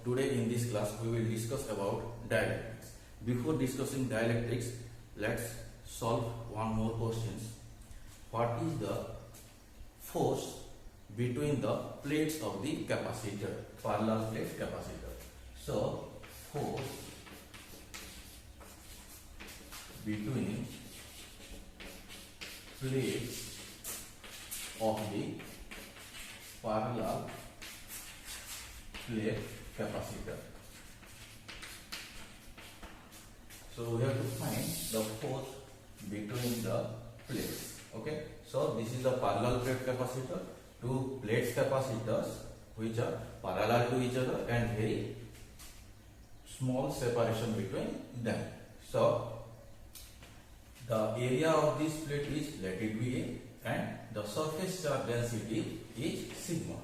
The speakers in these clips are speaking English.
today in this class we will discuss about dielectrics. Before discussing dielectrics, let's solve one more questions. What is the force between the plates of the capacitor, parallel plate capacitor? So, force between plates of the parallel plate capacitor. So we have to find the force between the plates. Okay. So this is the parallel plate capacitor. Two plates capacitors which are parallel to each other and very small separation between them. So the area of this plate is, let it be A, and the surface charge density is sigma.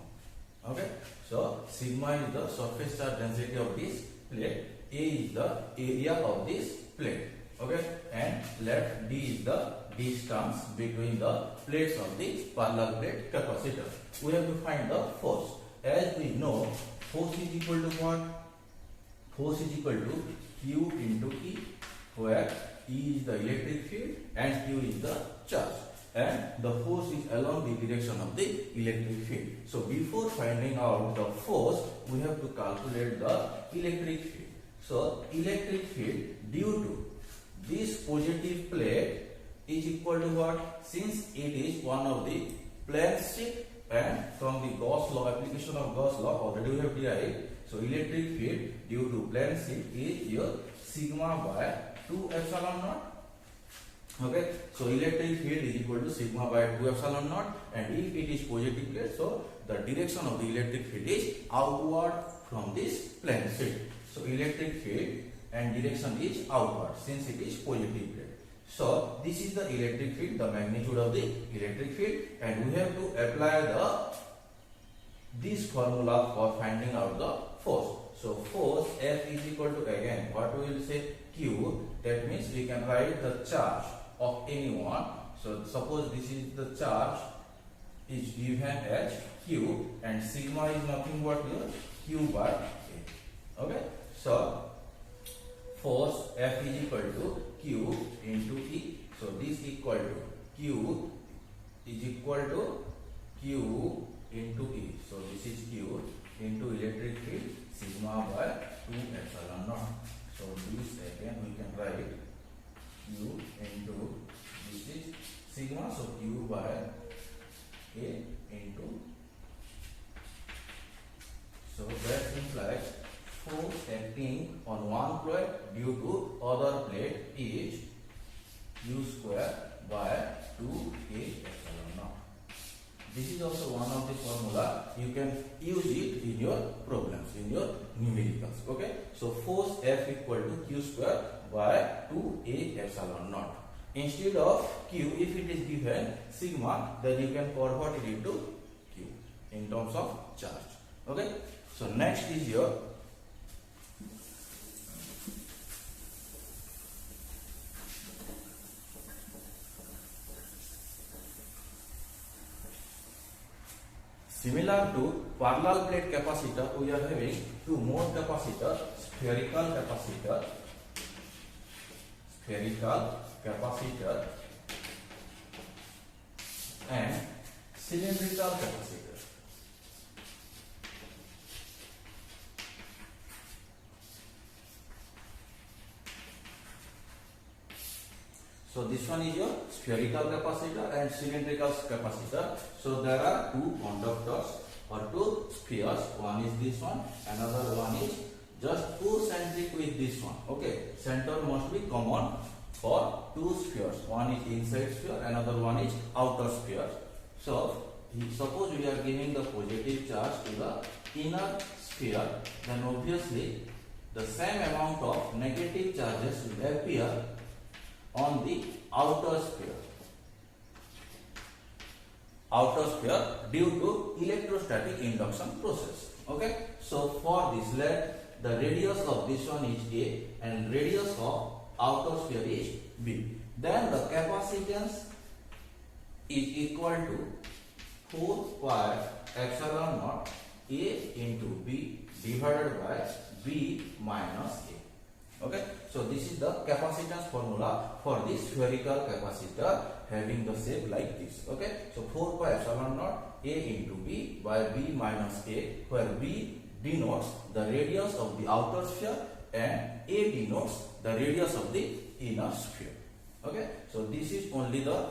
Okay. So sigma is the surface charge density of this plate. A is the area of this plate. Okay. And let D is the distance between the plates of the parallel plate capacitor. We have to find the force. As we know, force is equal to what? Force is equal to Q into E, where E is the electric field and Q is the charge. And the force is along the direction of the electric field. So before finding out the force, we have to calculate the electric field. So electric field due to this positive plate is equal to what? Since it is one of the plane sheet, and from the Gauss law, application of Gauss law already we have derived. So electric field due to plane sheet is your sigma by 2 epsilon naught. Okay, so electric field is equal to sigma by 2 epsilon naught, and if it is positive plate, so the direction of the electric field is outward from this plane sheet. So electric field and direction is outward since it is positive plate. So this is the electric field, the magnitude of the electric field, and we have to apply this formula for finding out the force. So force F is equal to, again what we will say, Q. That means we can write the charge of anyone. So suppose this is the charge is given as Q, and sigma is nothing but your Q by A. Okay. So force F is equal to Q into E. So this equal to Q is equal to Q into E. So this is Q into electric field sigma by 2 epsilon naught. So this again we can write Q into, this is sigma, so Q by A into, so that implies force acting on one plate due to other plate is U square by 2A epsilon naught. This is also one of the formula. You can use it in your problems, in your numericals. Okay. So force F equal to Q square by 2A epsilon naught. Instead of Q, if it is given sigma, then you can convert it into Q in terms of charge. Okay. So next is your similar to parallel plate capacitor, we are having two more capacitor, spherical capacitor and cylindrical capacitor. So this one is your spherical capacitor and cylindrical capacitor. So there are two conductors or two spheres. One is this one, another one is just co-centric with this one. Okay, center must be common for two spheres. One is inside sphere, another one is outer sphere. So suppose we are giving the positive charge to the inner sphere, then obviously the same amount of negative charges will appear on the outer sphere due to electrostatic induction process. Okay. So for this, let the radius of this one is A and radius of outer sphere is B. Then the capacitance is equal to 4 pi epsilon naught A into B divided by B minus A. Okay, so this is the capacitance formula for this spherical capacitor having the shape like this. Okay, so 4 pi epsilon naught A into B by B minus A, where B denotes the radius of the outer sphere and A denotes the radius of the inner sphere. Okay, so this is only the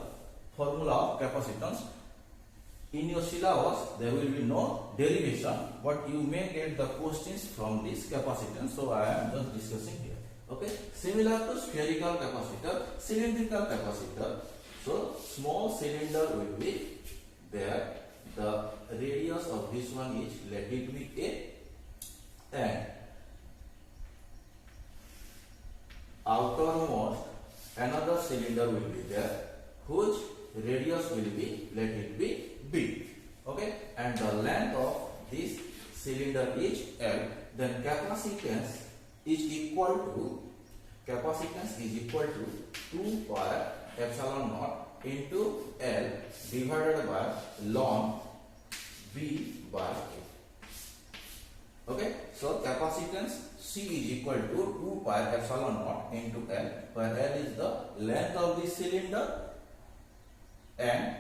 formula of capacitance. In your syllabus there will be no derivation, but you may get the questions from this capacitance, so I am just discussing here. Okay, similar to spherical capacitor, cylindrical capacitor, so small cylinder will be there, the radius of this one is, let it be A, and outermost another cylinder will be there, whose radius will be, let it be B. Okay, and the length of this cylinder is L, then capacitance is equal to 2 pi epsilon naught into L divided by ln B by A. Okay, so capacitance C is equal to 2 pi epsilon naught into L, where L is the length of the cylinder and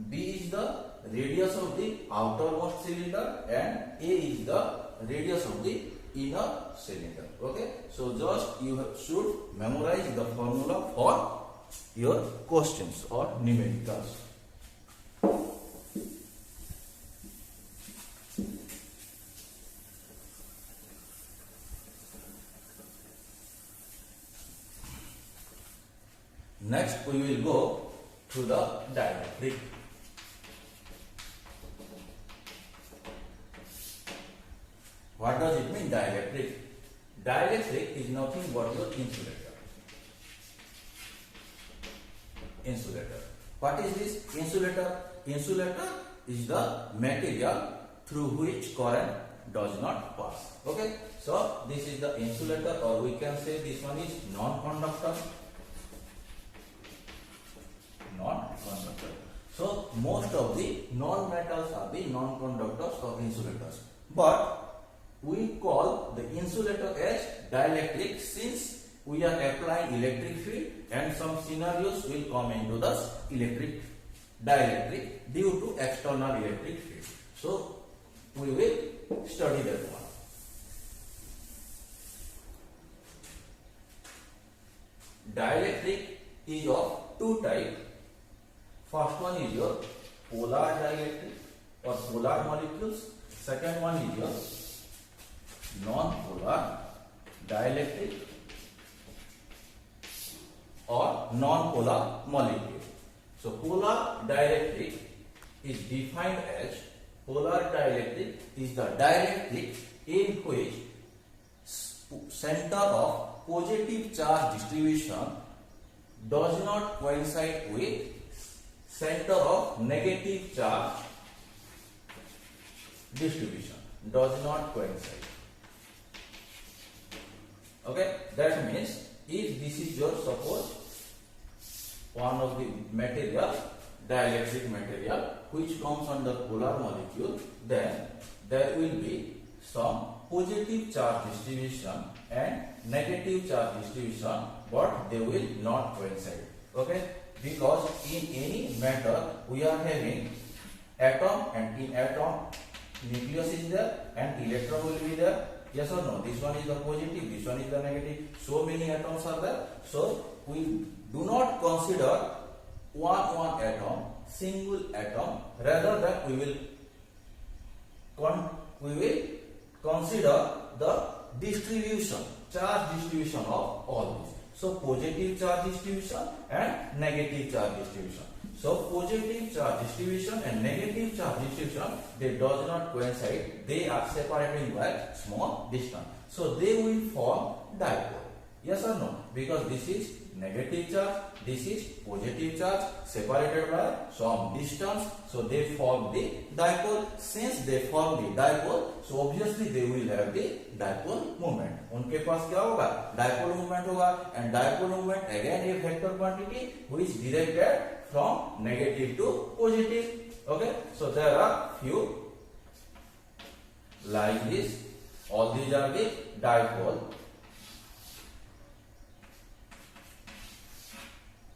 B is the radius of the outermost cylinder and A is the radius of the inner cylinder. Okay, so just you should memorize the formula for your questions or numericals. Next we will go to the dielectric. What does it mean, dielectric? Dielectric is nothing but your insulator. Insulator. What is this insulator? Insulator is the material through which current does not pass. Okay, so this is the insulator, or we can say this one is non-conductor. Non-conductor. So most of the non-metals are the non-conductors or insulators, but we call the insulator as dielectric since we are applying electric field, and some scenarios will come into the dielectric due to external electric field. So we will study that one. Dielectric is of two types. First one is your polar dielectric or polar molecules. Second one is your non-polar dielectric or non-polar molecule. So polar dielectric is defined as, polar dielectric is the dielectric in which center of positive charge distribution does not coincide with center of negative charge distribution, does not coincide. Okay, that means if this is your, suppose one of the material, dielectric material, which comes under polar molecule, then there will be some positive charge distribution and negative charge distribution, but they will not coincide. Okay, because in any matter we are having atom, and in atom nucleus is there and electron will be there. Yes or no? This one is the positive, this one is the negative. So many atoms are there. So we do not consider one atom, single atom. Rather than we will consider the distribution, charge distribution of all these. So positive charge distribution and negative charge distribution. So positive charge distribution and negative charge distribution, they does not coincide. They are separating by small distance. So they will form dipole. Yes or no? Because this is negative charge, this is positive charge, separated by some distance. So they form the dipole. Since they form the dipole, so obviously they will have the dipole moment. उनके पास क्या होगा? Dipole moment होगा, and dipole moment again a vector quantity which is directed from negative to positive. Okay, so there are few like this. All these are the dipole.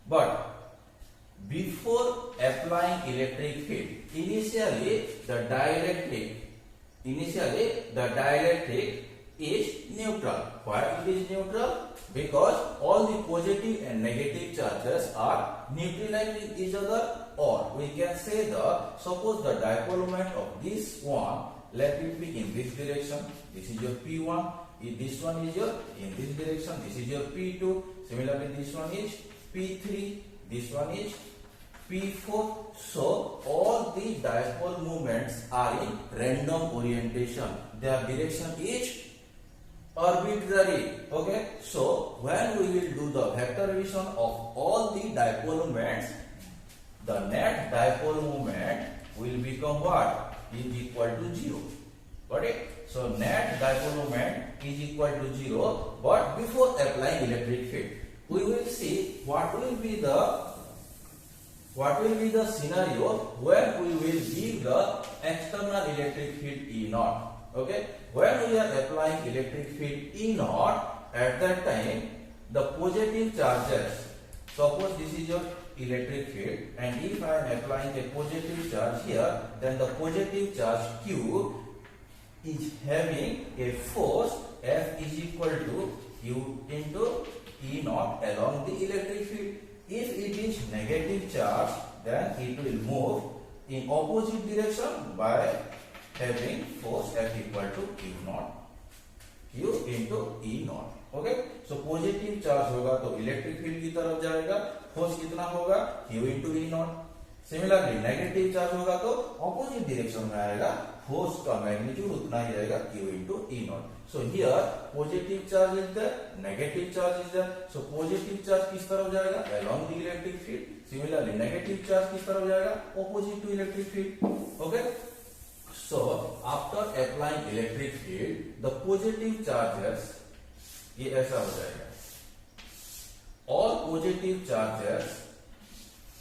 But before applying electric field, initially the dielectric is neutral. Why it is neutral? Because all the positive and negative charges are neutralizing each other, or we can say suppose the dipole moment of this one, let it be in this direction. This is your P1. If this one is your in this direction, this is your P2. Similarly, this one is P3. This one is P4. So all the dipole moments are in random orientation. Their direction is arbitrary. Okay. So when we will do the vector addition of all the dipole moments, the net dipole moment will become what? Is equal to 0. Got it? So net dipole moment is equal to 0. But before applying electric field, we will see what will be the scenario where we will give the external electric field E naught. Okay, when we are applying electric field E naught, at that time the positive charges, suppose this is your electric field, and if I am applying a positive charge here, then the positive charge Q is having a force F is equal to Q into E naught along the electric field. If it is negative charge, then it will move in opposite direction by having force F equal to Q naught, Q into E naught. Okay, so positive charge होगा तो electric field की तरफ जाएगा, force कितना होगा? Q into E naught. Similarly negative charge होगा तो opposite direction में आएगा, फोर्स का मैग्नीट्यूड उतना ही रहेगा, Q into E naught. So here positive charge is there, negative charge is there. So positive charge किस तरफ जाएगा? Along the electric field. Similarly negative charge किस तरफ जाएगा? Opposite to electric field. Okay. So after applying electric field, the positive charges ये ऐसा हो जाएगा. All positive charges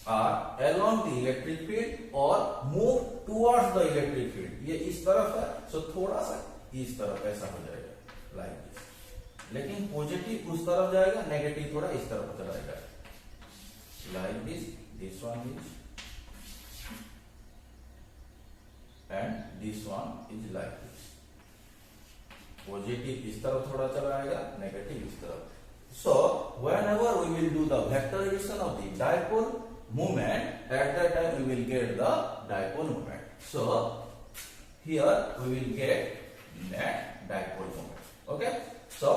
are along the electric field or move towards the electric field. ये इस तरफ है, so थोड़ा सा इस तरफ ऐसा हो जाएगा, like this. लेकिन पॉजिटिव उस तरफ जाएगा, नेगेटिव थोड़ा इस तरफ जाएगा, like this. This one is and this one is like this. Positive इस तरफ थोड़ा चला आएगा, नेगेटिव इस तरफ. So whenever we will do the vector addition of the dipole moment, at that time we will get the dipole moment. So here we will get net dipole moment. Okay. So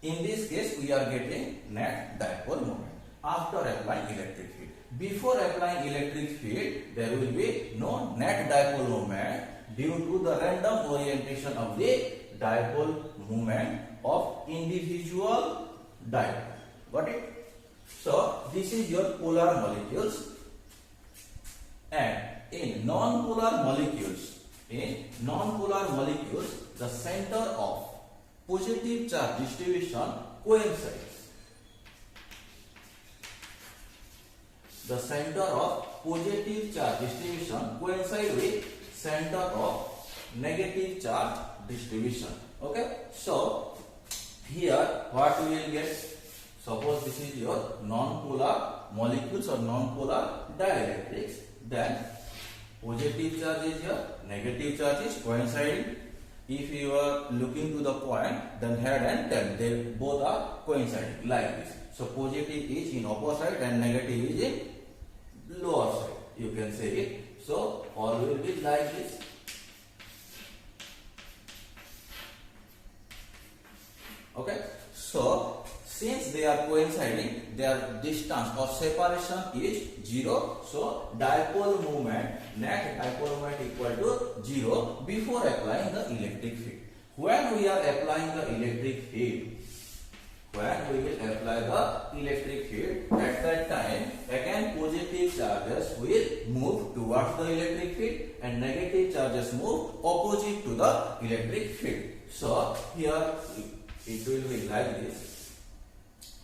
in this case we are getting net dipole moment after applying electric field. Before applying electric field, there will be no net dipole moment due to the random orientation of the dipole moment of individual dipole. Got it? So this is your polar molecules, and in non-polar molecules, the center of positive charge distribution coincides. The center of positive charge distribution coincides with center of negative charge distribution. Okay. So here what we will get? Suppose this is your non-polar molecules or non-polar dielectrics. Then positive charge is here, negative charge is coinciding. If you are looking to the point, then head and tail, they both are coinciding like this. So positive is in upper side and negative is in lower side. You can say it. So all will be like this. Okay. So since they are coinciding, their distance or separation is 0. So dipole moment, net dipole moment equal to 0 before applying the electric field. When we are applying the electric field, at that time again positive charges will move towards the electric field and negative charges move opposite to the electric field. So here it will be like this.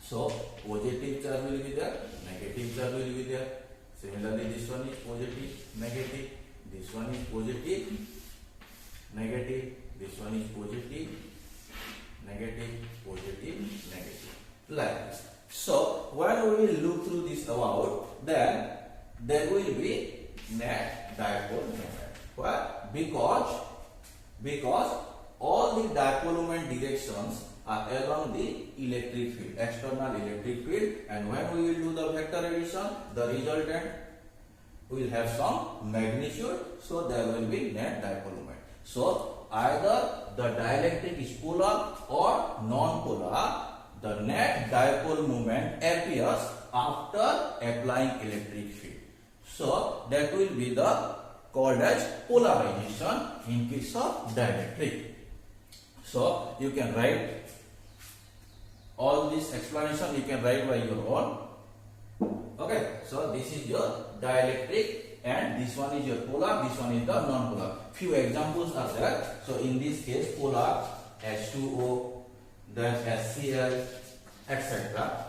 So positive charge will be there, negative charge will be there. Similarly, this one is positive, negative. This one is positive, negative, this one is positive, negative, positive, negative, like this. So when we will look through this about, then there will be net dipole moment. Why? Because all the dipole moment directions are along the electric field, external electric field, and when we will do the vector addition, the resultant will have some magnitude, so there will be net dipole moment. So either the dielectric is polar or non-polar, the net dipole moment appears after applying electric field. So that will be the called as polarization in case of dielectric. So you can write all this explanation, you can write by your own. Okay, so this is your dielectric and this one is your polar, this one is the non-polar. Few examples are there. So in this case, polar H2O, then HCl, etc.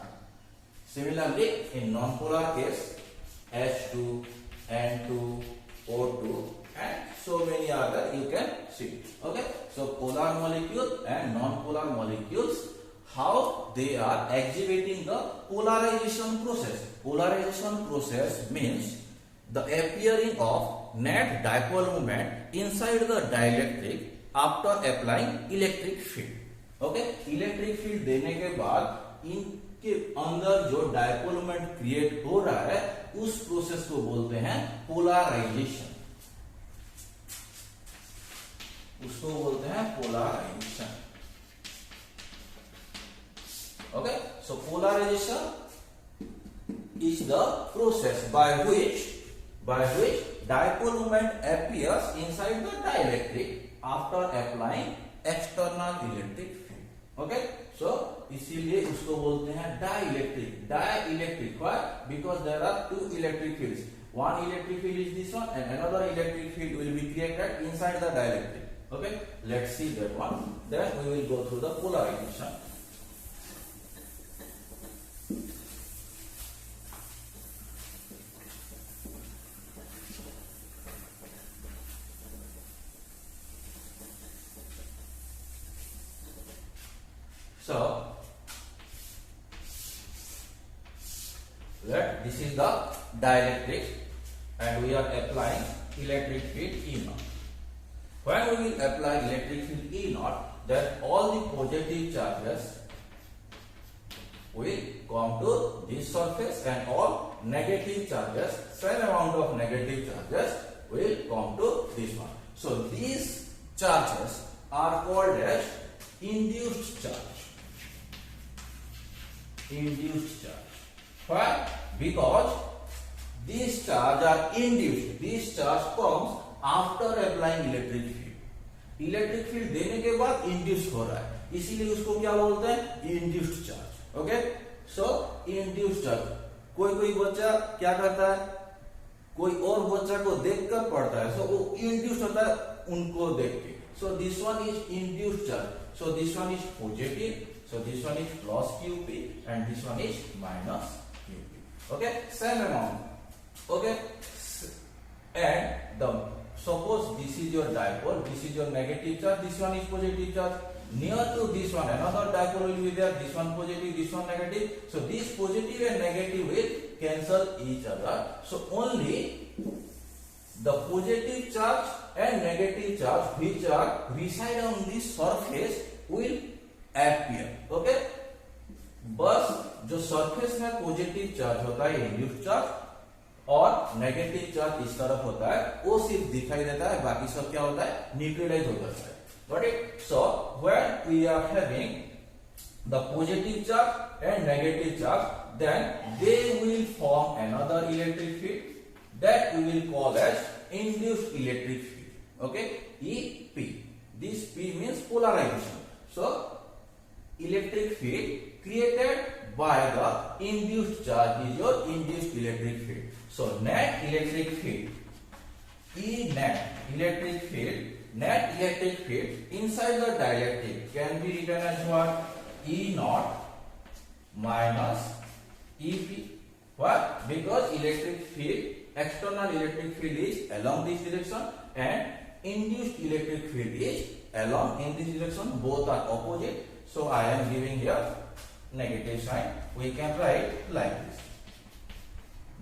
Similarly, in non-polar case, H2, N2, O2, and so many other you can see. Okay, so polar molecule and non-polar molecules, how they are exhibiting the polarization process. Polarization process means the appearing of net dipole moment inside the dielectric after applying electric field. Okay, electric field देने के बाद इनके अंदर जो dipole moment create हो रहा है उस प्रोसेस को बोलते हैं पोलराइजेशन, उसको बोलते हैं polarisation. Okay, so polarization is the process by which dipole moment appears inside the dielectric after applying external electric field. Okay, so इसीलिए उसको बोलते हैं dielectric. Dielectric, why? Because there are two electric fields. One electric field is this one, and another electric field will be created inside the dielectric. Okay, let's see that one. Then we will go through the polarization. So, this is the dielectric and we are applying electric field E0. When we will apply electric field E0, then all the positive charges will come to this surface and all negative charges, same amount of negative charges will come to this one. So, these charges are called as induced charge. Induced charge. Why? Because these charge are induced. This charge comes after applying electric field. Electric field देने के बाद induce हो रहा है, इसीलिए उसको क्या बोलते हैं? Induced charge. Okay, so induced charge. कोई बच्चा क्या करता है, कोई और बच्चा को देखकर पढ़ता है, सो वो इंड्यूस्ड होता है उनको देख के. So this one is induced charge. So this one is positive. So this one is plus QP and this one is minus QP. Okay, same amount. Okay, and the suppose this is your dipole, this is your negative charge, this one is positive charge. Near to this one, another dipole will be there. This one positive, this one negative. So this positive and negative will cancel each other. So only the positive charge and negative charge which are reside on this surface will appear. Okay, बस जो surface में positive charge होता है induced charge और negative charge इस तरफ होता है वो सिर्फ दिखाई देता है, बाकी सब क्या होता है? न्यूट्रलाइज हो जाता है. Got it? So when we are having the positive charge and negative charge, then they will form another electric field that we will call as induced electric field. Okay, EP. This P means polarization. So electric field created by the induced charge is your induced electric field. So net electric field, E net electric field, net electric field inside the dielectric can be written as what? E naught minus EP. Why? Because electric field, external electric field is along this direction and induced electric field is along in this direction, both are opposite, so I am giving here negative sign. We can write like this,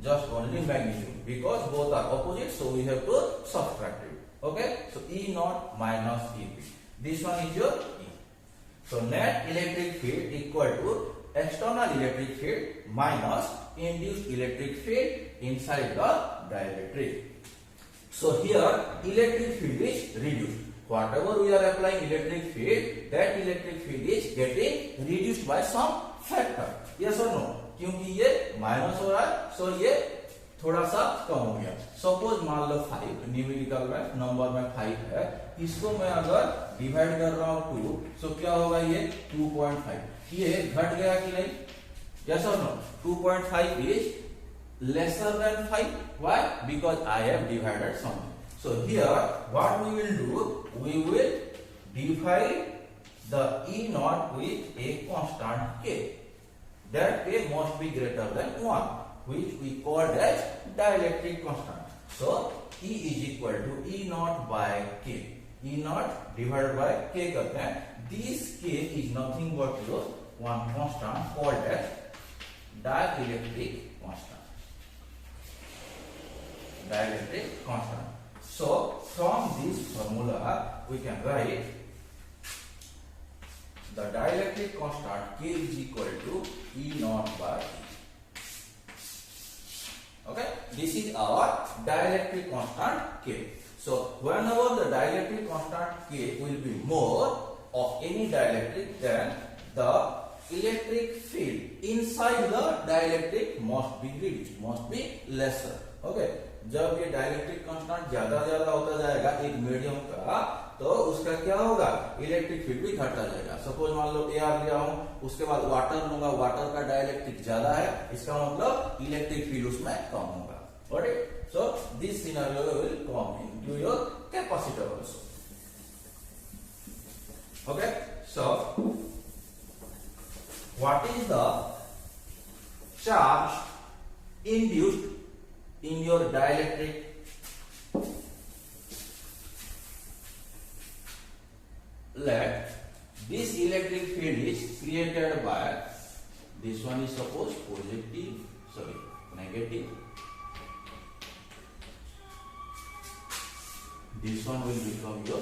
just only magnitude, because both are opposite, so we have to subtract it. Okay, so E naught minus EP, this one is your E. So net electric field equal to external electric field minus induced electric field inside the dielectric. So here electric field is reduced. Whatever we are applying electric field, that electric field is getting reduced by some factor. Yes or no? क्योंकि ये minus हो रहा है, सो ये थोड़ा सा कम हो गया. सपोज मान लो 5 न्यूमेरिकल में नंबर में 5 है, इसको मैं अगर डिवाइड कर रहा हूं 2, सो क्या होगा ये 2.5. ये घट गया कि नहीं? यस और no? 2.5 is lesser than 5. Why? Because I have divided something. So here what we will do, we will divide the E naught with a constant k. That k must be greater than 1, which we called as dielectric constant. So E is equal to E naught by k. E naught divided by k करते हैं. This k is nothing but your one constant called as dielectric constant. Dielectric constant. So from this formula we can write the dielectric constant k is equal to E naught by E. Okay, this is our dielectric constant k. So whenever the dielectric constant k will be more of any dielectric, then the electric field inside the dielectric must be reduced, must be lesser. Okay, जब ये dielectric constant ज्यादा होता जाएगा एक medium का, तो उसका क्या होगा, इलेक्ट्रिक फील्ड भी घटता जाएगा. सपोज मान लो एयर लिया हूं, उसके बाद वाटर लूंगा, वाटर का डाइलेक्ट्रिक ज्यादा है, इसका मतलब इलेक्ट्रिक फील्ड उसमें कम होगा. Got it? So this scenario will come into your capacitor also. Okay, so what is the charge induced in your dielectric? Let this electric field is created by, this one is suppose negative, this one will become your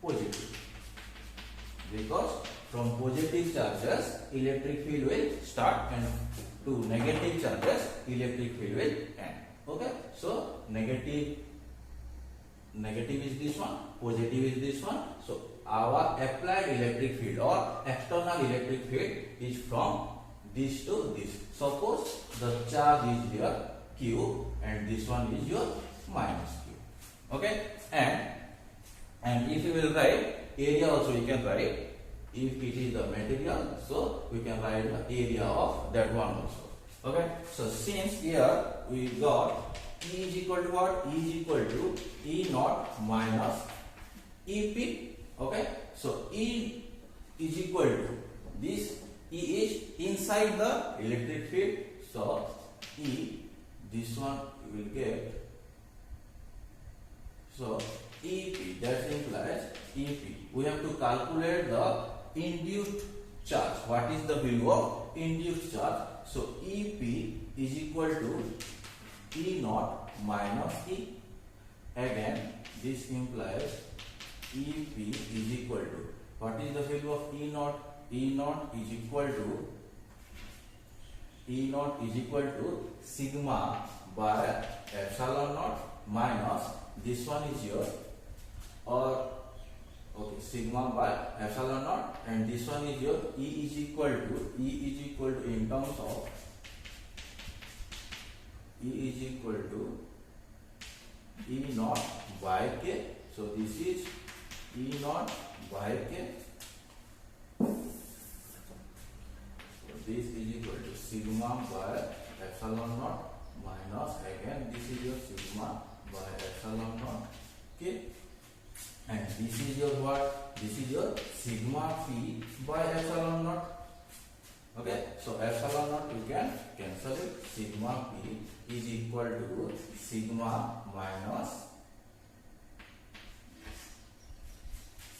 positive, because from positive charges electric field will start and to negative charges electric field will end. Okay, so negative is this one, positive is this one. So our applied electric field or external electric field is from this to this. Suppose the charge is here Q and this one is your minus Q. Okay, and if you will write area also, you can write, if it is the material, so we can write the area of that one also. Okay, so since here we got E is equal to what? E is equal to E naught minus EP. Okay, so E is equal to this, E is inside the electric field, so E, this one you will get, so EP, that implies EP. We have to calculate the induced charge. What is the value of induced charge? So EP is equal to E naught minus E. Again, this implies EP is equal to, what is the value of E naught? E naught is equal to sigma by epsilon naught minus, this one is your, or okay, sigma by epsilon naught, and this one is your E is equal to in terms of E is equal to E naught by K. So this is E naught by K. So this is equal to sigma by epsilon naught minus, again this is your sigma by epsilon naught K, and this is your what? This is your sigma phi by epsilon naught. Okay, so epsilon naught you can cancel it. Sigma p is equal to sigma minus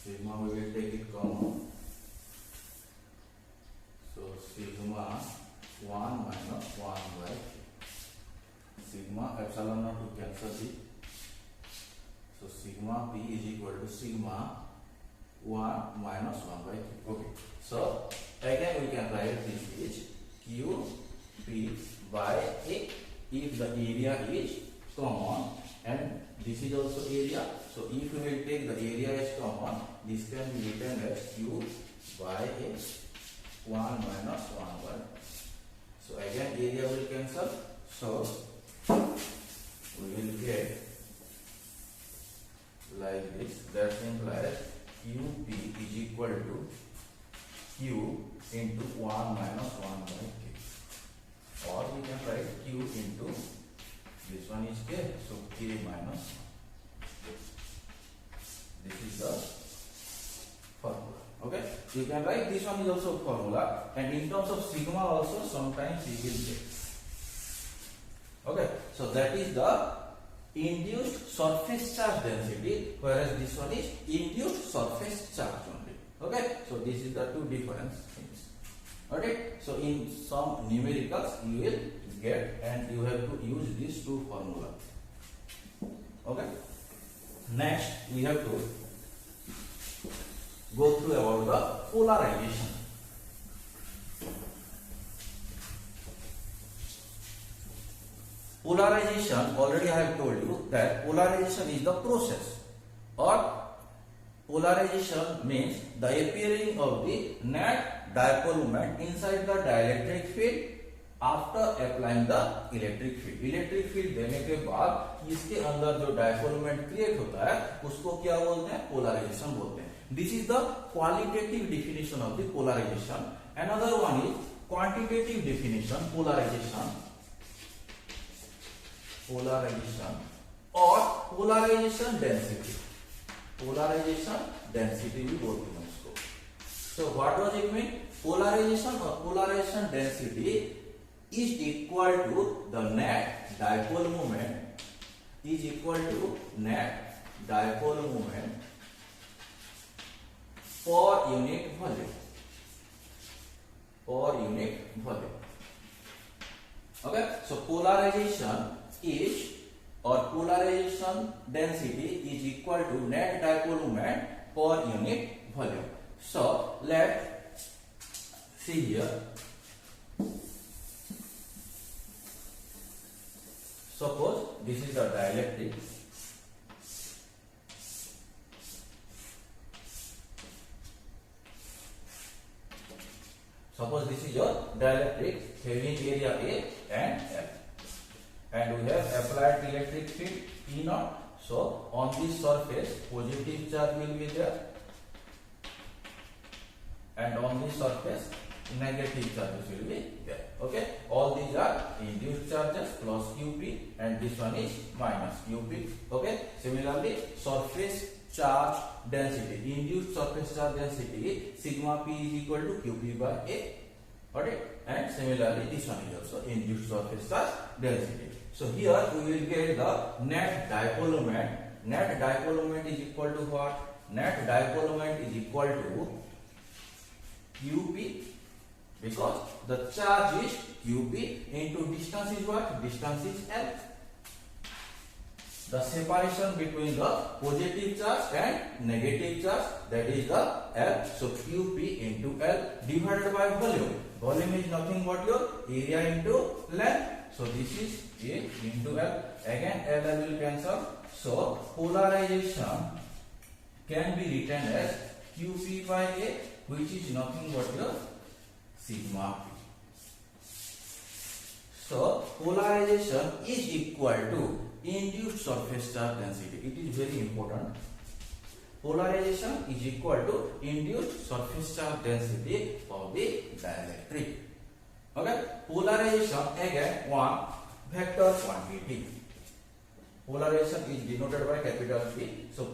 sigma we will take it common. So sigma 1 minus 1 by sigma epsilon naught to cancel it. So sigma p is equal to sigma 1 minus 1 by 3. Okay. So again we can write this is q p by a if the area is common and this is also area. So if we will take the area as common, this can be written as q by a 1 minus 1 by. So again area will cancel. So we will get like this. That implies qp is equal to q into 1 minus 1 by k. Or we can write q into this one is k, so k minus 1. This is the formula. Okay, you can write this one is also formula, and in terms of sigma also sometimes you will get. Okay, so that is the induced surface charge density, whereas this one is induced surface charge only. Okay, so this is the two different things. Okay, so in some numericals you will get, and you have to use these two formula. Okay, next we have to go through about the polarization. Polarization, already I have told you that polarization is the process, or polarization means the appearing of the net dipole moment inside the dielectric field after applying the electric field. Electric field देने के बाद इसके अंदर जो dipole moment create होता है उसको क्या बोलते हैं? पोलराइजेशन बोलते हैं. This is the qualitative definition of the polarisation. Another one is quantitative definition polarisation और पोलराइजेशन डेंसिटी. पोलराइजेशन डेंसिटी भी बोलते हैं उसको. So what does it mean? Polarisation और polarisation density is equal to the net dipole moment per unit volume. Okay, so polarization is or polarization density is equal to net dipole moment per unit volume. So let's see here. Suppose this is the dielectric. Suppose this is your dielectric having area A and L, and we have applied electric field E naught. So on this surface positive charge will be there, and on this surface negative charges will be there. Okay, all these are induced charges plus qp, and this one is minus qp. Okay, similarly surface charge density, induced surface charge density sigma p is equal to qp by a. Okay, and similarly this one is also induced surface charge density. So here we will get the net dipole moment. Net dipole moment is equal to what? Net dipole moment is equal to qp, because the charge is qp into distance is what? Distance is l. The separation between the positive charge and negative charge, that is the l. So qp into l divided by volume. Volume is nothing but your area into length. So this is a into l. Again l will cancel. So polarization can be written as qp by a, which is nothing but your sigma p. So polarization is equal to induced surface charge density. It is very important. Polarization is equal to induced surface charge density of the dielectric. Okay, polarization again one vector quantity. Polarization is denoted by capital P. So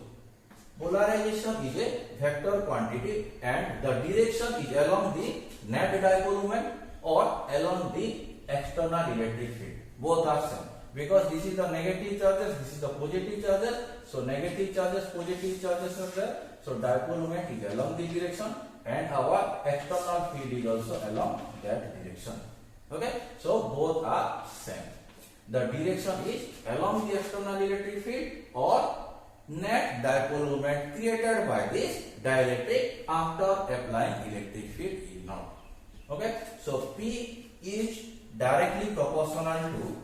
polarization is a vector quantity, and the direction is along the net dipole moment or along the external electric field. Both are same, because this is the negative charges, this is the positive charges. So negative charges, positive charges are there. So dipole moment is along the direction and our external field is also along that direction. Okay, so both are same. The direction is along the external electric field or net dipole moment created by this dielectric after applying electric field E naught. Okay, so P is directly proportional to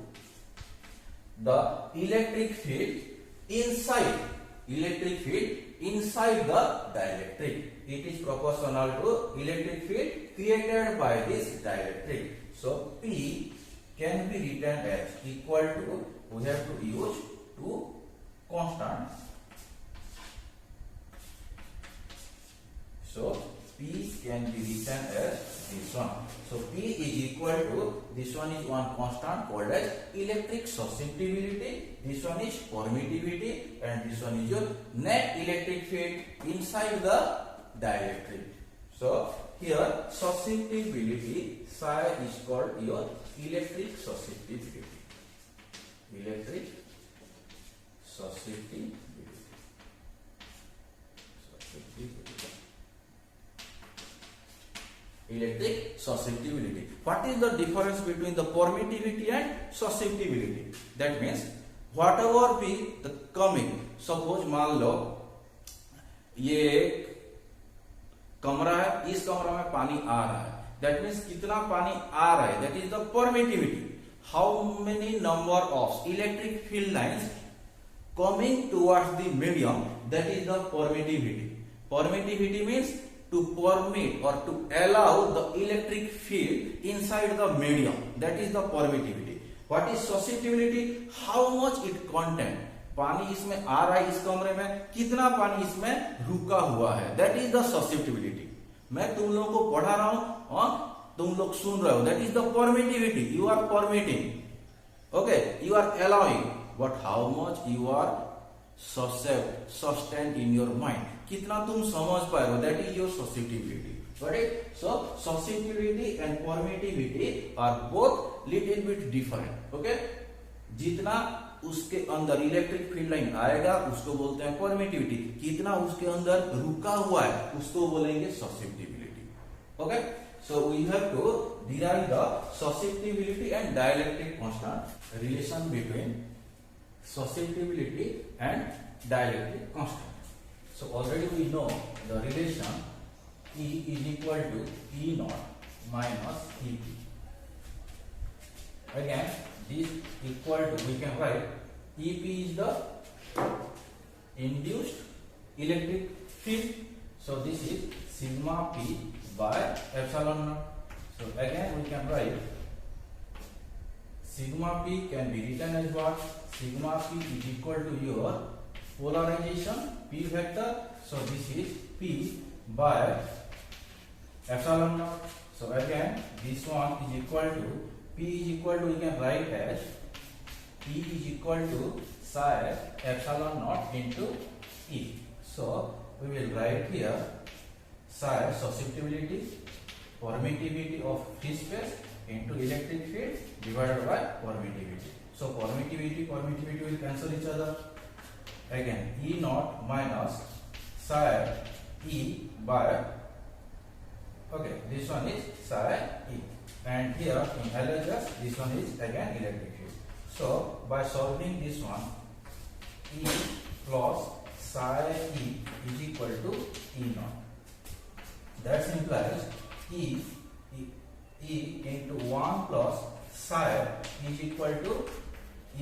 the electric field inside the dielectric. It is proportional to electric field created by this dielectric. So P can be written as equal to, we have to use two constants. So P can be written as this one. So P is equal to, this one is one constant called as electric susceptibility, this one is permittivity, and this one is your net electric field inside the dielectric. So here susceptibility psi is called your electric susceptibility. Electric susceptibility. Electric susceptibility. What is the difference between the permittivity and susceptibility? That means whatever be the coming, suppose मान लो ये कमरा है, इस कमरा में पानी आ रहा है, that means कितना पानी आ रहा है, that is the permittivity. How many number of electric field lines coming towards the medium, that is the permittivity. Permittivity means to permit or to allow the electric field inside the medium, that is the permittivity. What is susceptibility? How much it contain. पानी इसमें आ रहा है, इस कमरे में कितना पानी इसमें रुका हुआ है, that is the susceptibility. मैं तुम लोगों को पढ़ा रहा हूं और तुम लोग सुन रहे हो, that is the permittivity. You are permitting, okay, you are allowing, but how much you are sustained in your mind, कितना तुम समझ पाए हो, that is your susceptibility. Got it? So susceptibility and permittivity are both little bit different. Okay, जितना उसके अंदर electric field line आएगा उसको बोलते हैं परमिटिविटी, कितना उसके अंदर रुका हुआ है उसको बोलेंगे susceptibility. Okay, so we have to derive the susceptibility and dielectric constant, relation between susceptibility and dielectric constant. So already we know the relation E is equal to E naught minus EP. Again, this equal to, we can write EP is the induced electric field. So this is sigma P by epsilon naught. So again we can write sigma P can be written as what? Sigma P is equal to your polarization P vector. So this is P by epsilon naught. So again this one is equal to, P is equal to, we can write as P is equal to psi epsilon naught into E. So we will write here psi susceptibility, permittivity of free space into electric field divided by permittivity. So permittivity will cancel each other. Again E naught minus psi E by, okay, this one is psi E, and here in LHS this one is again electric field. So by solving this one, E plus psi E is equal to E naught. That implies E into 1 plus psi is equal to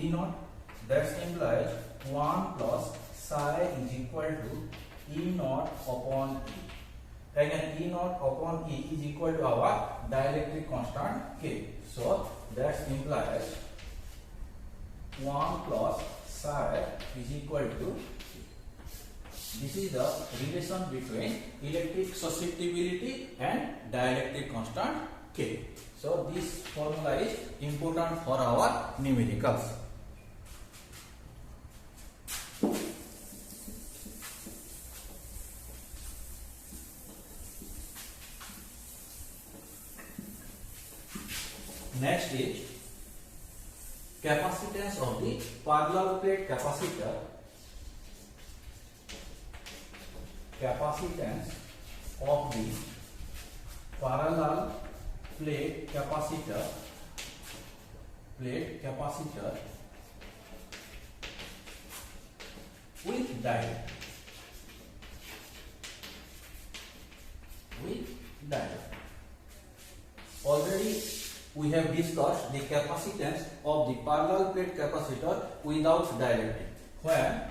E naught. That implies 1 plus psi is equal to E naught upon E. Again E naught upon E is equal to our dielectric constant K. So that implies 1 plus psi is equal to, this is the relation between electric susceptibility and dielectric constant K. So this formula is important for our numericals. Next is capacitance of the parallel plate capacitor. capacitance of the parallel plate capacitor with dioelectric. Already we have discussed the capacitance of the parallel plate capacitor without dielectric. When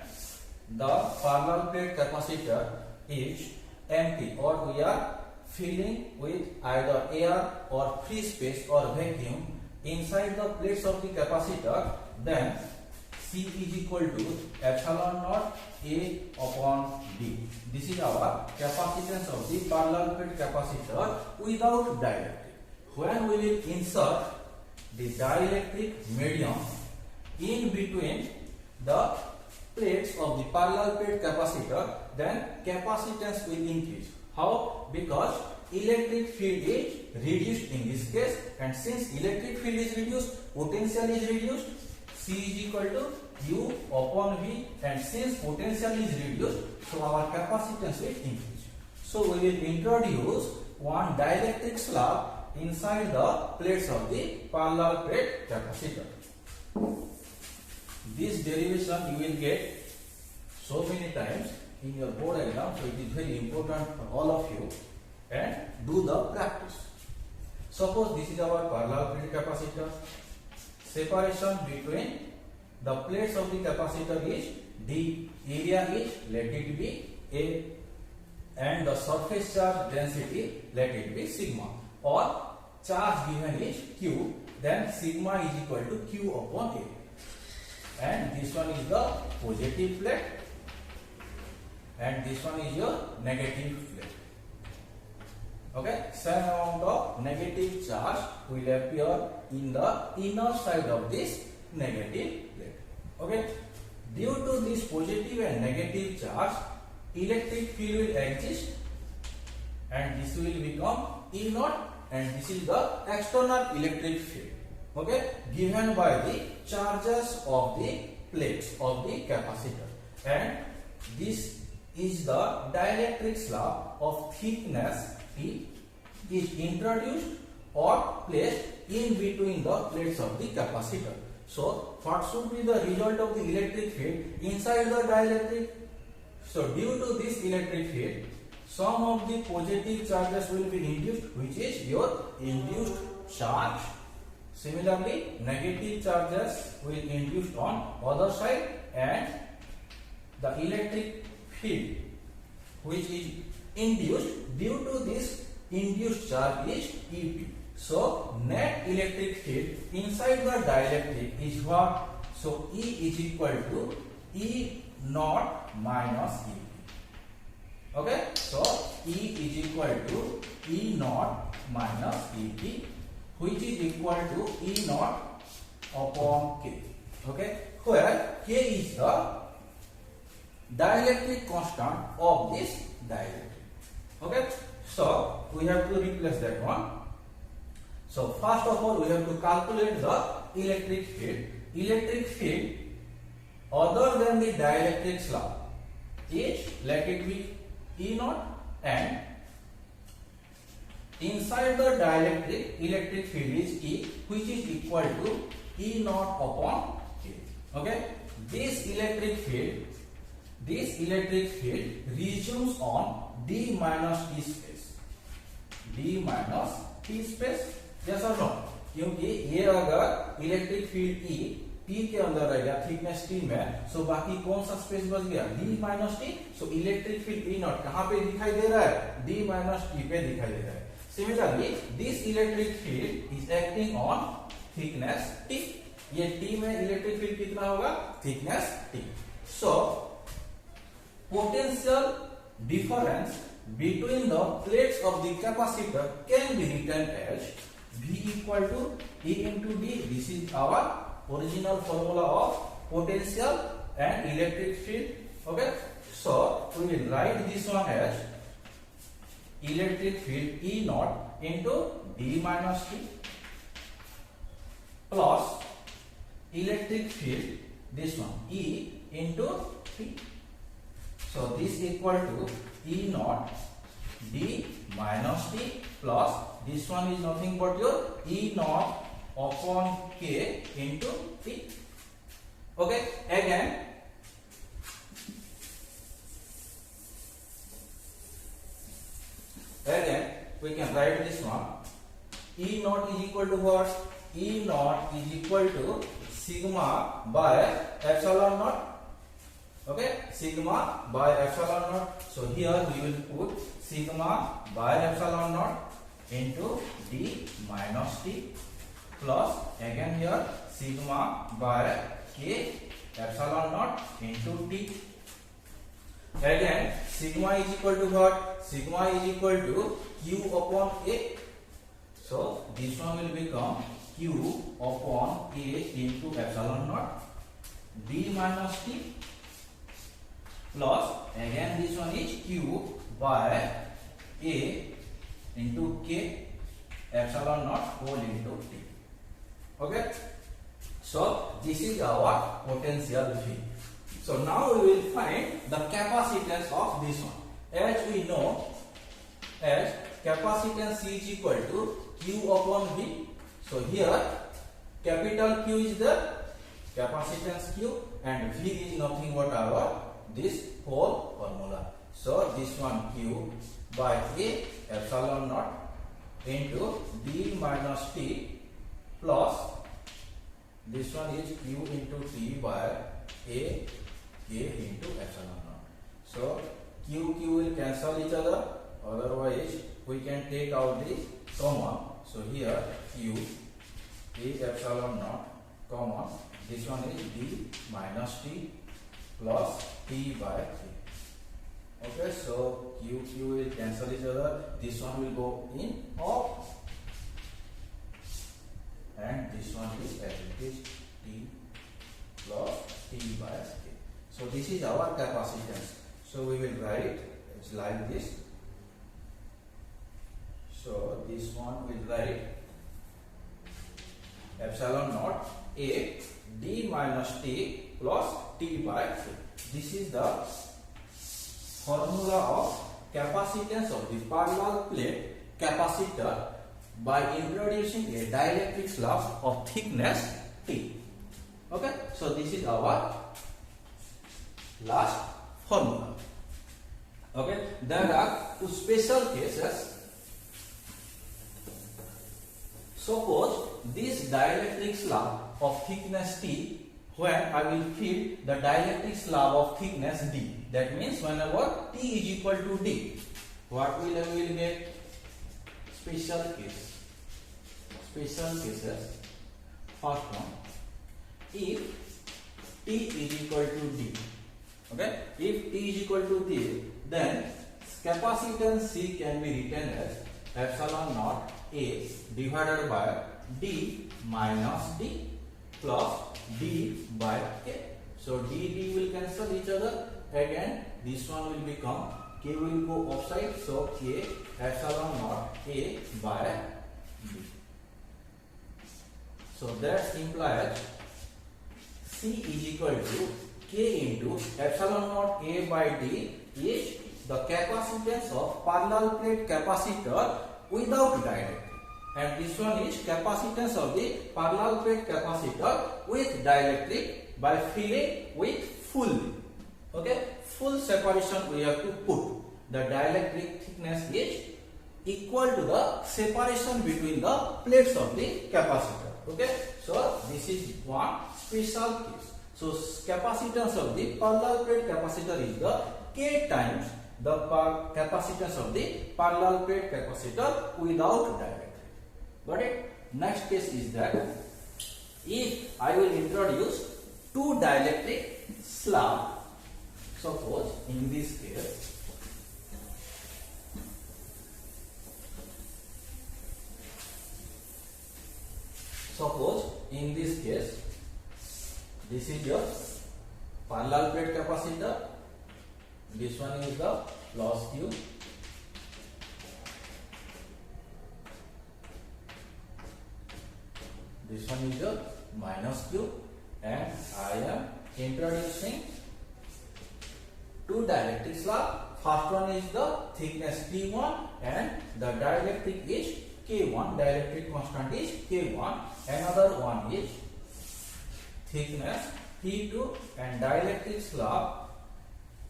the parallel plate capacitor is empty or we are filling with either air or free space or vacuum inside the plates of the capacitor, then C is equal to epsilon naught A upon D. This is our capacitance of the parallel plate capacitor without dielectric. When we will insert the dielectric medium in between the plates of the parallel plate capacitor, then capacitance will increase. How? Because electric field is reduced in this case, and since electric field is reduced, potential is reduced. C is equal to U upon V, and since potential is reduced, so our capacitance will increase. So we will introduce one dielectric slab inside the plates of the parallel plate capacitor. This derivation you will get so many times in your board exam, so it is very important for all of you, and do the practice. Suppose this is our parallel plate capacitor. Separation between the plates of the capacitor is D, area is, let it be A, and the surface charge density, let it be sigma, or charge given is Q, then sigma is equal to Q upon A. And this one is the positive plate, and this one is your negative plate. Okay, same amount of negative charge will appear in the inner side of this negative plate. Okay, due to this positive and negative charge, electric field will exist, and this will become E naught, and this is the external electric field. Okay, given by the charges of the plates of the capacitor, and this is the dielectric slab of thickness T is introduced or placed in between the plates of the capacitor. So what should be the result of the electric field inside the dielectric? So due to this electric field, some of the positive charges will be induced, which is your induced charge. Similarly, negative charges will induced on other side, and the electric field which is induced due to this induced charge is EP. So net electric field inside the dielectric is what? So E is equal to E naught minus EP. Okay, so E is equal to E naught minus EP, which is equal to E naught upon K. Okay, where K is the dielectric constant of this dielectric. Okay, so we have to replace that one. So first of all, we have to calculate the electric field. Electric field other than the dielectric slab is, let it be E naught, and inside the dielectric electric field is E, which is equal to E naught upon K. Okay, this electric field resumes on D minus T space. D minus T space, yes or no? क्योंकि ये अगर electric field E T के अंदर रहेगा thickness T में, सो बाकी कौन सा स्पेस बच गया? D minus T. So electric field E not कहाँ पे दिखाई दे रहा है? D माइनस T पे दिखाई दे रहा है. Similarly, this electric field is acting on thickness T. ये T में इलेक्ट्रिक फील्ड कितना होगा? Thickness T. So potential difference between the plates of the capacitor can be written as V equal to E into D. This is our original formula of potential and electric field. Okay, so we will write this one as electric field E naught into D minus T plus electric field this one E into T. So this equal to E naught D minus T plus this one is nothing but your E naught upon K into T. Okay, again we can write this one. E naught is equal to what? E naught is equal to sigma by epsilon naught. Okay, sigma by epsilon naught. So here we will put sigma by epsilon naught into D minus T plus again here sigma by K epsilon naught into T. Again sigma is equal to what? Sigma is equal to Q upon A. So this one will become Q upon A into epsilon naught D minus T plus again this one is Q by A into K epsilon naught whole into T. Okay, so this is our potential field. So now we will find the capacitance of this one. As we know, as capacitance is equal to Q upon V. So here capital Q is the capacitance Q and V is nothing but our this whole formula. So this one Q by A epsilon naught into D minus T plus this one is Q into T by A into epsilon naught. So Q will cancel each other, otherwise we can take out this common. So here Q A epsilon naught common, this one is D minus T plus T by K. Okay, so Q will cancel each other, this one will go in off and this one is as it is T plus T by K. So this is our capacitance. So we will write it's like this. So this one will write epsilon naught A D minus T plus T by K. This is the formula of capacitance of the parallel plate capacitor by introducing a dielectric slab of thickness T. Okay, so this is our last formula. Okay, there are two special cases. Suppose this dielectric slab of thickness T, when I will feed the dielectric slab of thickness D. That means whenever T is equal to D, what will get? Special case. Special cases. First one, if T is equal to D. Okay, if T is equal to D, then capacitance C can be written as epsilon naught A divided by D minus D plus D by K. So D will cancel each other. Again, this one will become K will go offside. So K epsilon naught A by D. So that implies C is equal to K into epsilon naught A by D is the capacitance of parallel plate capacitor without dielectric, and this one is capacitance of the parallel plate capacitor with dielectric by filling with full. Okay, full separation we have to put. The dielectric thickness is equal to the separation between the plates of the capacitor. Okay, so this is one special case. So capacitance of the parallel plate capacitor is the K times the capacitance of the parallel plate capacitor without dielectric. Got it? Next case is that if I will introduce two dielectric slab, suppose in this case this is your parallel plate capacitor, this one is the plus Q, this one is your minus Q, and I am introducing two dielectric slab first one is the thickness T1 and the dielectric is K1, dielectric constant is K1. Another one is thickness T2 and dielectric slab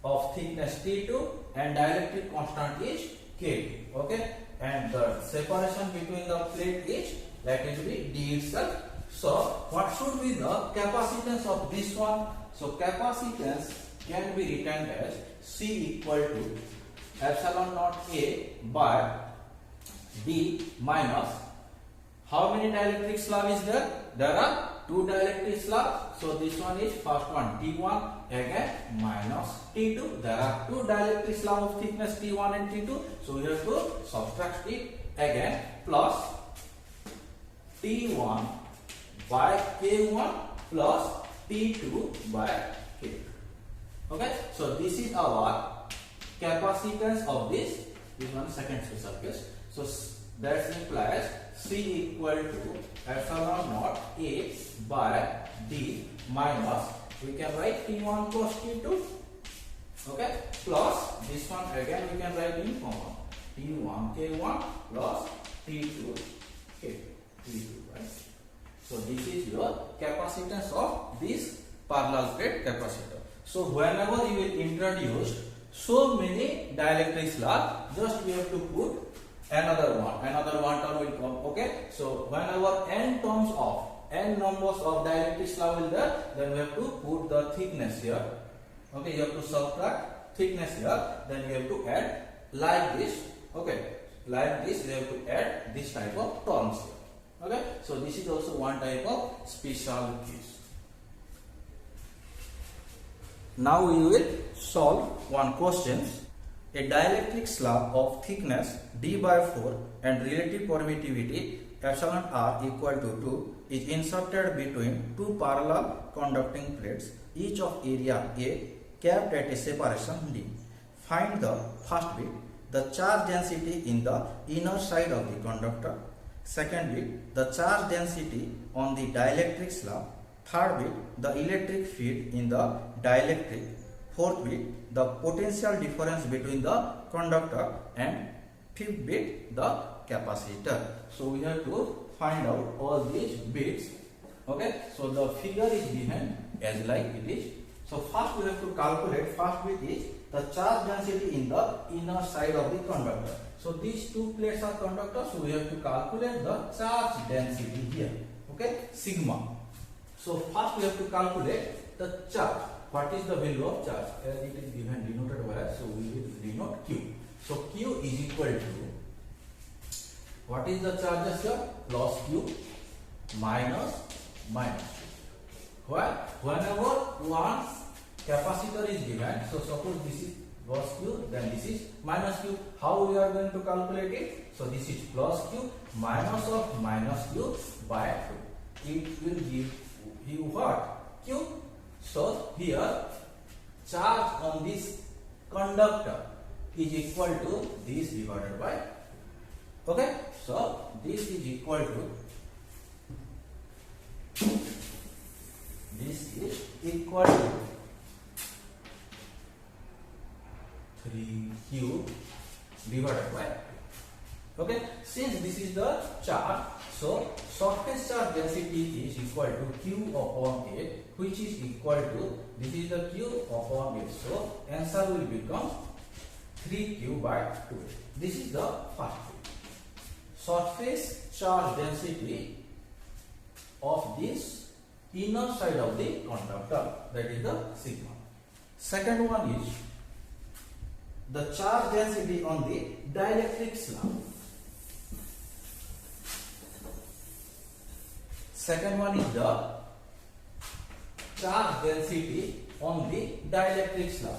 of thickness T2 and dielectric constant is K2. Okay, and the separation between the plate is likely to be D itself. So what should be the capacitance of this one? So capacitance can be written as C equal to epsilon naught A by D minus, how many dielectric slab is there? There are two dielectric slabs. So this one is first one T1 again minus T2. There are two dielectric slab of thickness T1 and T2. So we have to subtract it again plus T1 by K1 plus T2 by K2. Okay, so this is our capacitance of this one second special case. So that implies C equal to epsilon naught A by D minus, we can write T1 plus T2, okay, plus this one again we can write in common T1 K1 plus T2 K2, right? So this is your capacitance of this parallel plate capacitor. So whenever you will introduce so many dielectric slabs, just we have to put another one term will come. Okay, so whenever n numbers of dielectric slab will there, then we have to put the thickness here. Okay, you have to subtract thickness here, then we have to add like this. Okay, like this we have to add this type of terms here. Okay, so this is also one type of special case. Now we will solve one question. A dielectric slab of thickness D by 4 and relative permittivity epsilon r equal to 2 is inserted between two parallel conducting plates, each of area A capped at a separation D. Find the first bit, the charge density in the inner side of the conductor. Second bit, the charge density on the dielectric slab. Third bit, the electric field in the dielectric. Fourth bit, the potential difference between the conductor, and fifth bit, the capacitor. So we have to find out all these bits. Okay, so the figure is given as like it is. So first we have to calculate, first bit is the charge density in the inner side of the conductor. So these two plates are conductors, so we have to calculate the charge density here. Okay, sigma. So first we have to calculate the charge. What is the value of charge? As it is given denoted by, so we will denote Q. So Q is equal to, what is the charges here? Plus Q minus Q. Why? Whenever one capacitor is given, so suppose this is plus Q, then this is minus Q. How we are going to calculate it? So this is plus Q minus of minus Q by 2. It will give you what? Q. So here charge on this conductor is equal to this divided by, okay, so this is equal to, this is equal to 3Q divided by, okay, since this is the charge, so surface charge density is equal to Q upon A, which is equal to, this is the Q upon A, so answer will become 3Q by 2. This is the first bit. Surface charge density of this inner side of the conductor, that is the sigma. Second one is the charge density on the dielectric slab. Second one is the charge density on the dielectric slab,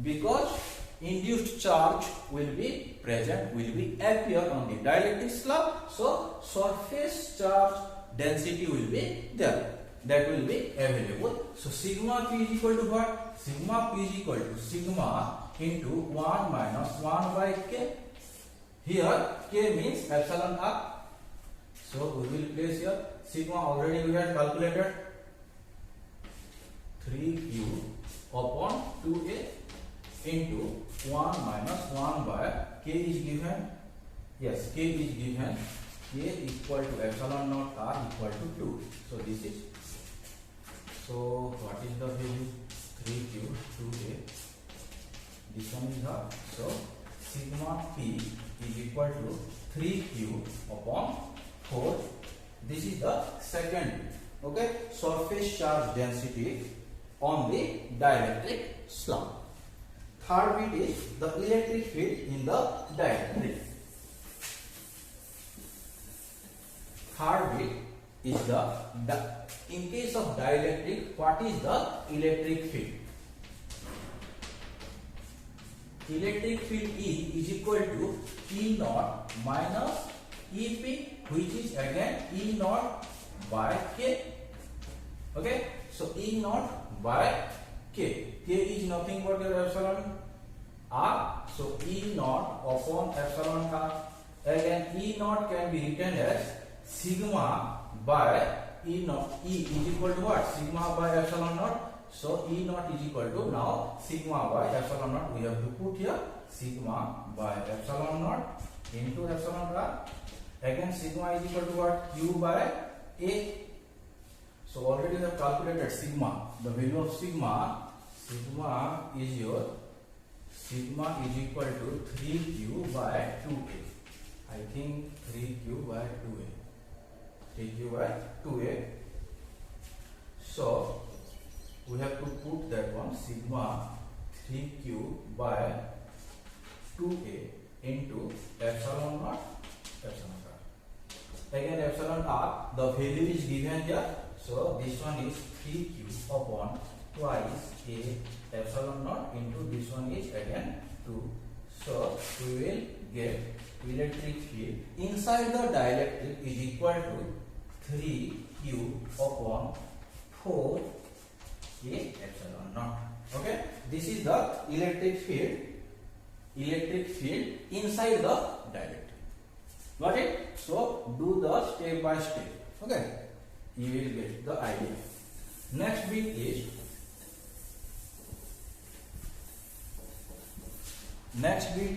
because induced charge will be present, will be appear on the dielectric slab, so surface charge density will be there, that will be available. So sigma P is equal to what? Sigma P is equal to sigma into 1 minus 1 by K. Here K means epsilon r. So we will place here sigma, already we had calculated 3Q upon 2A into 1 minus 1 by k is given. Yes, k is given. K equal to epsilon naught r equal to 2. So this is. So what is the value? 3q 2a. This one is half. So sigma p is equal to 3q upon 4. This is the second bit. Okay, surface charge density on the dielectric slump. Third bit is the electric field in the dielectric. Third bit is the in case of dielectric, what is the electric field? Electric field E is equal to E naught minus EP, which is again E naught by K. Okay, so E naught by K. K is nothing but your epsilon R. So E naught upon epsilon R. Again, E naught can be written as sigma by E naught. E is equal to what? Sigma by epsilon naught. So E naught is equal to now sigma by epsilon naught. We have to put here sigma by epsilon naught into epsilon R. Again, sigma is equal to what? Q by A. So already we have calculated sigma. The value of sigma is your sigma is equal to 3q by 2a. I think 3q by 2a. 3q by 2a. So we have to put that one sigma 3q by 2a into epsilon naught epsilon r. Again, epsilon r, the value is given here. So this one is 3q upon twice a epsilon naught into this one is again 2. So we will get electric field inside the dielectric is equal to 3q upon 4 a epsilon naught. Okay, this is the electric field inside the dielectric. Got it? So do the step by step. Okay, you will get the idea. Next bit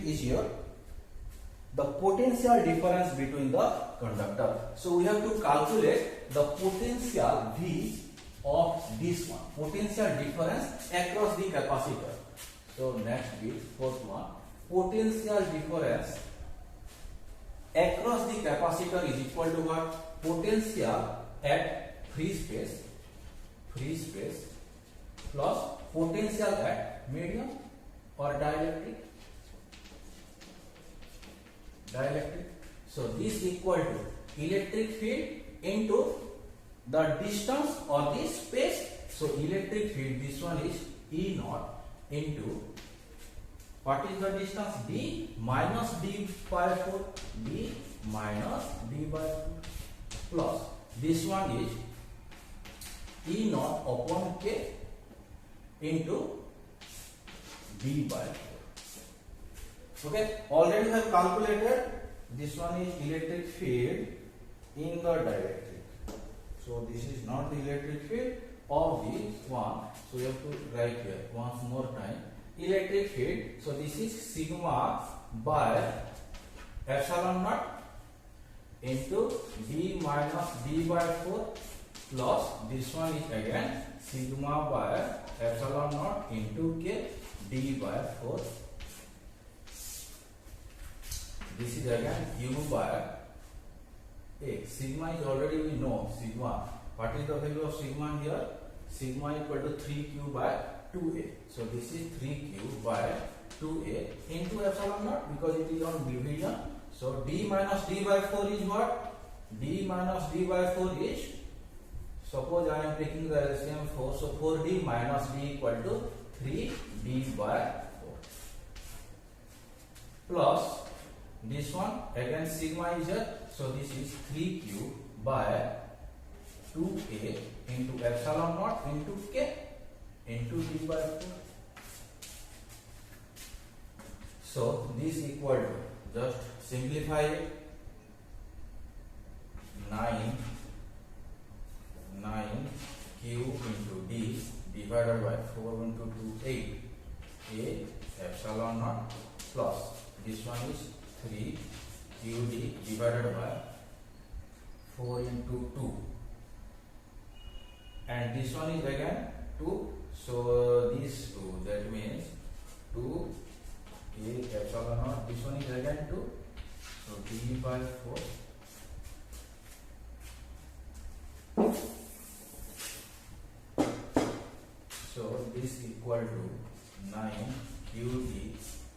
is here the potential difference between the conductor. So we have to calculate the potential V of this one, potential difference across the capacitor. So next bit, fourth one, potential difference across the capacitor is equal to what? Potential at free space plus potential at medium or dielectric. So this equal to electric field into the distance or the space. So electric field, this one is E naught into what is the distance? D minus D by 4. D minus D by 4 plus this one is E naught upon K into D by 4. Okay, already have calculated. This one is electric field in the dielectric. So this is not the electric field of this one. So we have to write here once more time. Electric field. So this is sigma by epsilon naught into D minus D by 4 plus this one is again sigma by epsilon naught into K D by 4. This is again Q by A. Sigma is already we know sigma. What is the value of sigma here? Sigma equal to 3q by 2a. So this is 3q by 2a into epsilon naught because it is on division. So D minus D by 4 is what? D minus D by 4 is, suppose I am taking the LCM 4. So 4D minus D equal to 3D by 4 plus this one again sigma is here. So this is 3q by 2a into epsilon naught into K into D by 4. So this equal to, just simplify it, 9q into D divided by 4 into 2 8 a epsilon naught plus this one is 3 qd divided by 4 into 2, and this one is again 2, so these 2, that means 2 a epsilon naught, this one is again 2, so d by 4 so this equal to 9 qd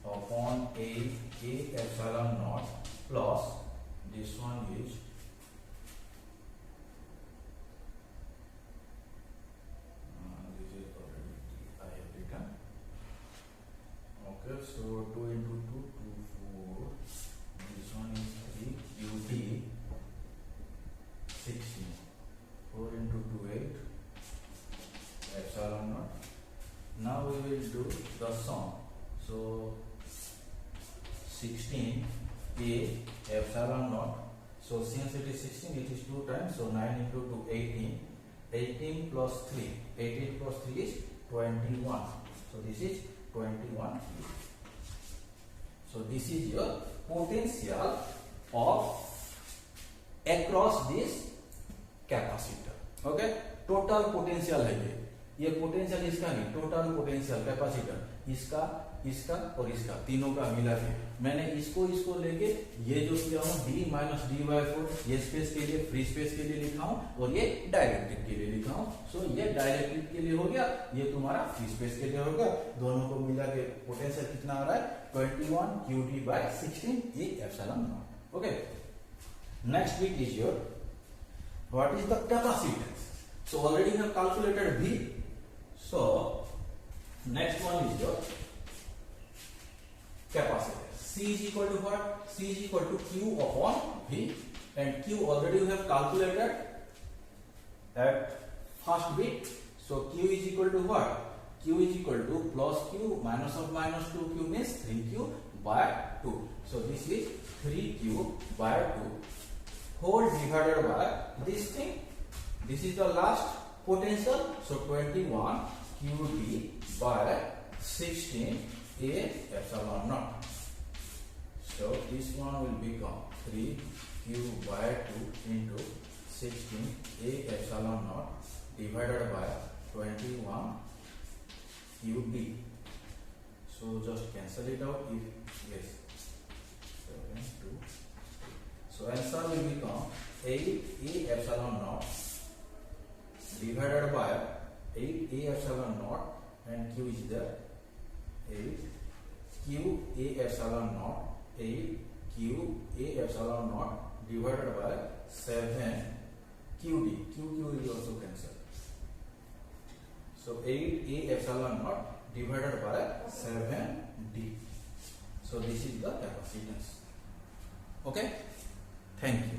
upon a epsilon naught plus this one is this is already I have written. Okay, so 2 into 2 4, this one is 3 qd 16, 4 into 2 8 epsilon naught. Now we will do the sum. So 16 a epsilon naught. So since it is 16, it is 2 times. So 9 into 2 18. 18 plus 3. 18 plus 3 is 21. So this is 21. So this is your potential of across this capacitor. Okay, total potential है ये potential इसका नहीं, total potential capacitor इसका इसका और इसका तीनों का मिला के मैंने इसको लेके ये जो किया हूं d माइनस डी बाई 4 ये स्पेस के लिए फ्री स्पेस के लिए लिखा हूं और ये डाइलेक्ट्रिक के लिए लिखा हूं. सो ये डाइलेक्ट्रिक के लिए हो गया, ये तुम्हारा फ्री स्पेस के लिए हो गया. दोनों को मिला के पोटेंशियल कितना आ रहा है 21 qd by 16 a epsilon naught. Okay, next bit is your what is the capacitance. So already you have calculated v. So next one is your capacitance. C is equal to what? C is equal to q upon v, and q already you have calculated at first bit. So q is equal to what? Q is equal to plus q minus of minus 2q means 3q by 2. So this is 3q by 2 whole divided by this thing. This is the last potential. So 21 qd by 16 a epsilon naught. So this one will become 3q by 2 into 16 a epsilon naught divided by 21 qd. So just cancel it out if yes. 7 2. So answer will become 8 a epsilon naught divided by 8 a epsilon naught, and q is there 8 q a epsilon naught 8 q a epsilon naught divided by 7 qd. Q is also cancelled. So 8 a epsilon naught divided by 7d. So this is the capacitance. Okay, thank you.